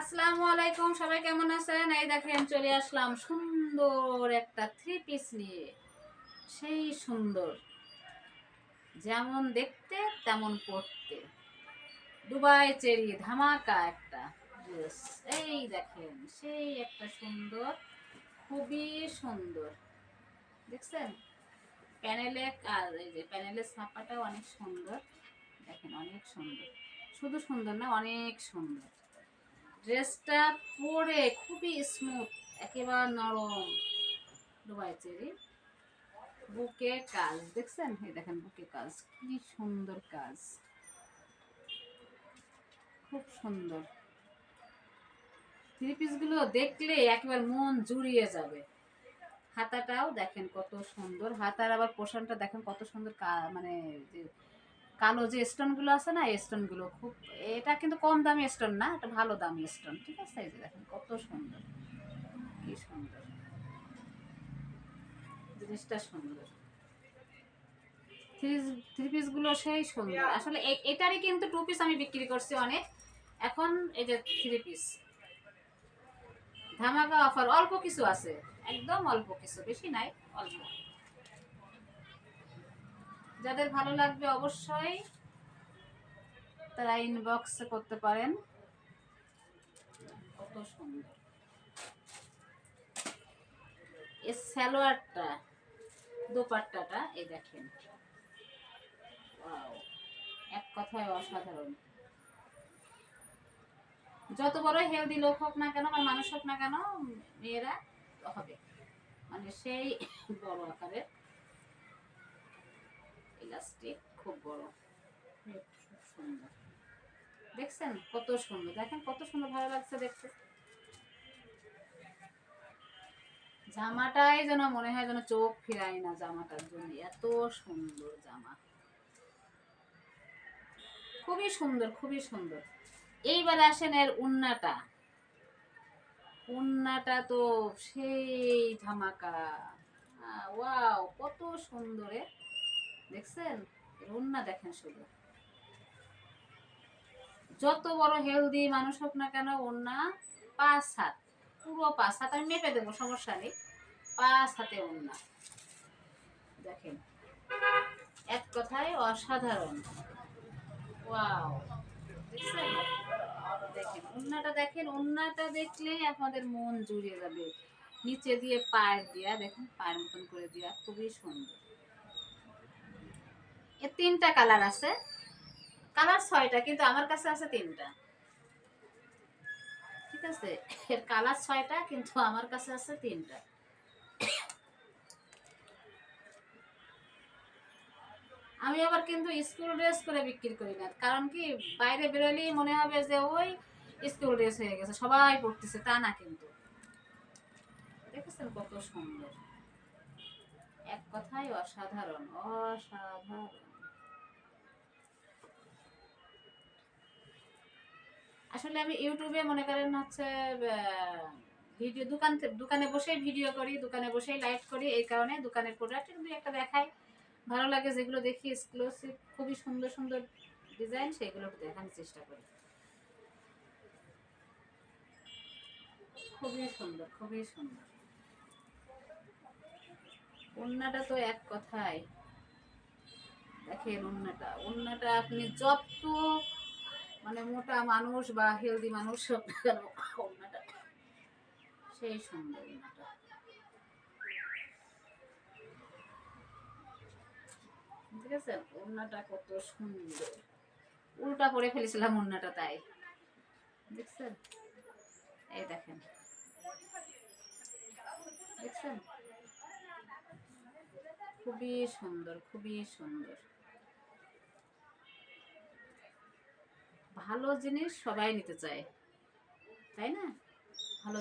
আসসালামু আলাইকুম, সবাই কেমন আছেন? এই দেখেন চলে আসলাম সুন্দর একটা থ্রি পিস নিয়ে। সেই সুন্দর, যেমন দেখতে তেমন পড়তে। দুবাই চেরি ধামাকা একটা ড্রেস। এই দেখেন সেই একটা সুন্দর, খুবই সুন্দর। দেখছেন প্যানেলে, আর এই যে প্যানেলের ছাপাটাও অনেক সুন্দর। দেখেন অনেক সুন্দর, শুধু সুন্দর না, অনেক সুন্দর। ড্রেসটা পরে খুবই স্মুথ, একেবারে নরম। দুবাই চেরি বুকে কাজ দেখছেন, এই দেখেন বুকে কাজ, কি সুন্দর কাজ, খুব সুন্দর। থ্রি পিস গুলো দেখলে একবার মন জুড়িয়ে যাবে। হাতাটাও দেখেন কত সুন্দর, হাতার আবার পোষণটা দেখেন কত সুন্দর, মানে যে কালো যে স্টোন গুলো আছে না, স্টোন গুলো খুব, এটা কিন্তু কম দামি স্টোন না, এটা ভালো দামি স্টোন, ঠিক আছে। এই যে দেখেন কত সুন্দর, কি সুন্দর জিনিসটা, সুন্দর। থ্রি পিস গুলো সেই সুন্দর আসলে। এটারই কিন্তু টু পিস আমি বিক্রি করছি অনেক। এখন এই যে থ্রি পিস ধামাকা অফার, অল্প কিছু আছে, একদম অল্প কিছু, বেশি নাই, অল্প। যাদের ভালো লাগবে অবশ্যই তারা ইনবক্স করতে পারেন। কত সুন্দর এই সালোয়ারটা, দোপাট্টাটা এই দেখেন, ওয়াও, এক কথায় অসাধারণ। যত বড় হেলদি লোক হোক না কেন বা মানুষ হোক না কেন, মেয়েরা হবে, মানে সেই বড় আকারের ইলাস্টিক, খুব বড়, খুব সুন্দর। দেখছেন কত সুন্দর, দেখেন কত সুন্দর, ভালো লাগছে দেখতে। জামাটাই যেন মনে হয় যেন চোখ ফিরায় না জামাটার জন্য, এত সুন্দর জামা, খুবই সুন্দর, খুবই সুন্দর। এইবার আসেন এর উন্নাটা, উন্নাটা তো সেই ধামাকা, ওয়াও কত সুন্দর। দেখছেন এর উন্না, দেখেন শুধু, যত বড় হেলদি মানুষ হোক না কেন, ওন্না 5 হাত, পুরো 5 হাত, আমি মেপে দেবো, সমস্যা নেই। 5 হাতে ওন্না, দেখেন এক কথায় অসাধারণ, ওয়াও। দেখছেন, দেখেন ওন্নাটা, দেখেন ওন্নাটা দেখলেই আপনাদের মন জুড়িয়ে যাবে। নিচে দিয়ে পায়ের দিয়া, দেখেন পায়ের মতন করে দিয়া, খুবই সুন্দর। এর 3টা কালার আছে, কালার 6টা, কিন্তু আমার কাছে আছে 3টা, ঠিক আছে। এর কালার 6টা, কিন্তু আমার কাছে আছে 3টা। আমি আবার কিন্তু স্কুল ড্রেস করে বিক্রি করি না, কারণ কি বাইরে বেরোলেই মনে হবে যে ওই স্কুল ড্রেস হয়ে গেছে, সবাই পড়তেছে, তা না কিন্তু। দেখেছেন কত সুন্দর, এক কথায় অসাধারণ, অসাধারণ। আসলে আমি ইউটিউবে মনে করেন হচ্ছে ভিডিও, দোকানে বসেই ভিডিও করি, দোকানে বসেই লাইভ করি, এই কারণে দোকানের প্রোডাক্ট কিন্তু একটা দেখাই, ভালো লাগে যেগুলো দেখি এক্সক্লুসিভ, খুবই সুন্দর সুন্দর ডিজাইন, সেগুলো দেখানোর চেষ্টা করি। খুবই সুন্দর, খুবই সুন্দর। ওন্নাটা তো এক কথায়, দেখেন ওন্নাটা, ওন্নাটা আপনি যত মানে মোটা মানুষ বা হেলদি মানুষ হোক না কেন, ওন্নাটা সেই সুন্দর। ওন্নাটা ঠিক আছে, ওন্নাটা কত সুন্দর, উল্টা পরে ফেলেছিলাম ওন্নাটা, তাই। দেখছেন, এই দেখেন, দেখছেন খুবই সুন্দর, খুবই সুন্দর। ভালো জিনিস সবাই নিতে চায়, তাই না? ভালো